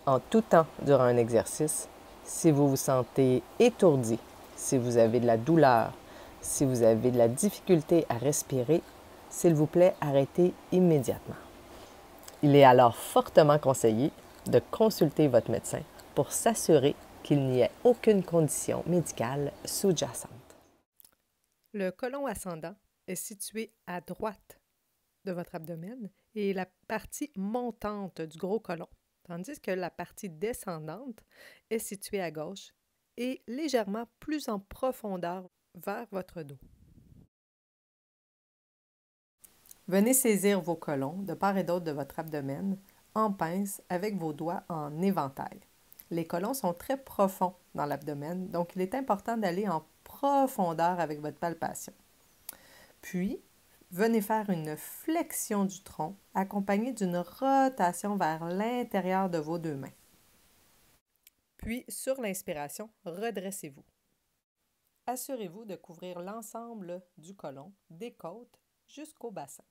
En tout temps durant un exercice, si vous vous sentez étourdi, si vous avez de la douleur, si vous avez de la difficulté à respirer, s'il vous plaît, arrêtez immédiatement. Il est alors fortement conseillé de consulter votre médecin pour s'assurer qu'il n'y ait aucune condition médicale sous-jacente. Le côlon ascendant est situé à droite de votre abdomen et la partie montante du gros côlon, tandis que la partie descendante est située à gauche et légèrement plus en profondeur vers votre dos. Venez saisir vos côlons de part et d'autre de votre abdomen en pince avec vos doigts en éventail. Les côlons sont très profonds dans l'abdomen, donc il est important d'aller en profondeur avec votre palpation. Puis, venez faire une flexion du tronc accompagnée d'une rotation vers l'intérieur de vos deux mains. Puis, sur l'inspiration, redressez-vous. Assurez-vous de couvrir l'ensemble du côlon, des côtes jusqu'au bassin.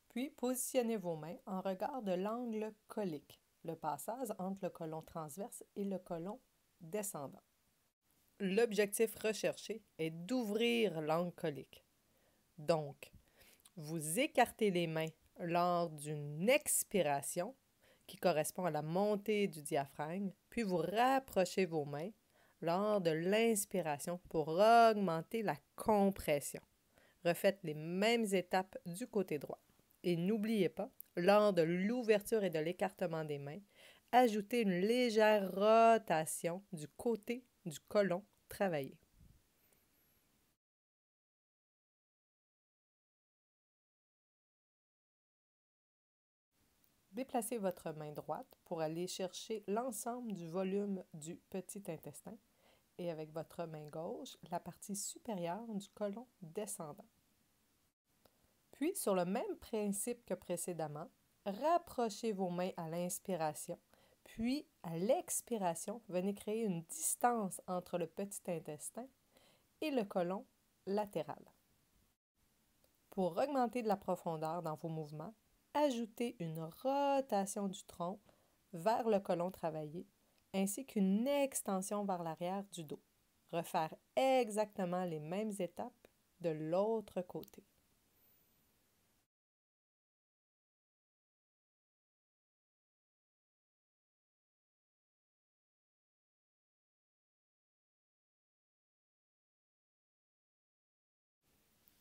Puis, positionnez vos mains en regard de l'angle colique, le passage entre le côlon transverse et le côlon descendant. L'objectif recherché est d'ouvrir l'angle colique. Donc, vous écartez les mains lors d'une expiration qui correspond à la montée du diaphragme, puis vous rapprochez vos mains lors de l'inspiration pour augmenter la compression. Refaites les mêmes étapes du côté droit. Et n'oubliez pas, lors de l'ouverture et de l'écartement des mains, ajoutez une légère rotation du côté du côlon travaillé. Déplacez votre main droite pour aller chercher l'ensemble du volume du petit intestin et avec votre main gauche, la partie supérieure du côlon descendant. Puis, sur le même principe que précédemment, rapprochez vos mains à l'inspiration, puis à l'expiration, venez créer une distance entre le petit intestin et le côlon latéral. Pour augmenter de la profondeur dans vos mouvements, ajoutez une rotation du tronc vers le côlon travaillé, ainsi qu'une extension vers l'arrière du dos. Refaire exactement les mêmes étapes de l'autre côté.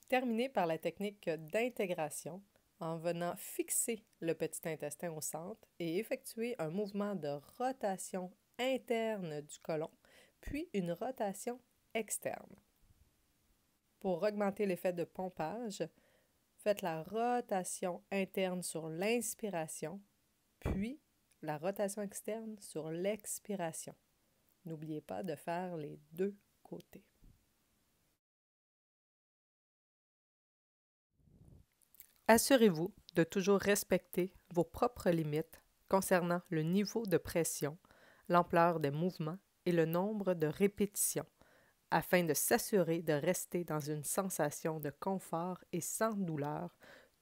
Terminez par la technique d'intégration en venant fixer le petit intestin au centre et effectuer un mouvement de rotation interne du côlon, puis une rotation externe. Pour augmenter l'effet de pompage, faites la rotation interne sur l'inspiration, puis la rotation externe sur l'expiration. N'oubliez pas de faire les deux côtés. Assurez-vous de toujours respecter vos propres limites concernant le niveau de pression, l'ampleur des mouvements et le nombre de répétitions, afin de s'assurer de rester dans une sensation de confort et sans douleur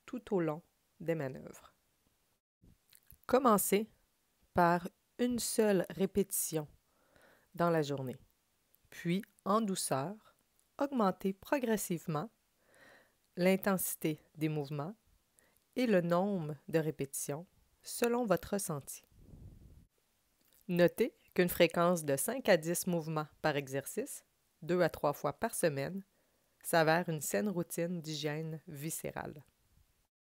tout au long des manœuvres. Commencez par une seule répétition dans la journée, puis en douceur, augmentez progressivement l'intensité des mouvements et le nombre de répétitions selon votre ressenti. Notez qu'une fréquence de 5 à 10 mouvements par exercice, 2 à 3 fois par semaine, s'avère une saine routine d'hygiène viscérale.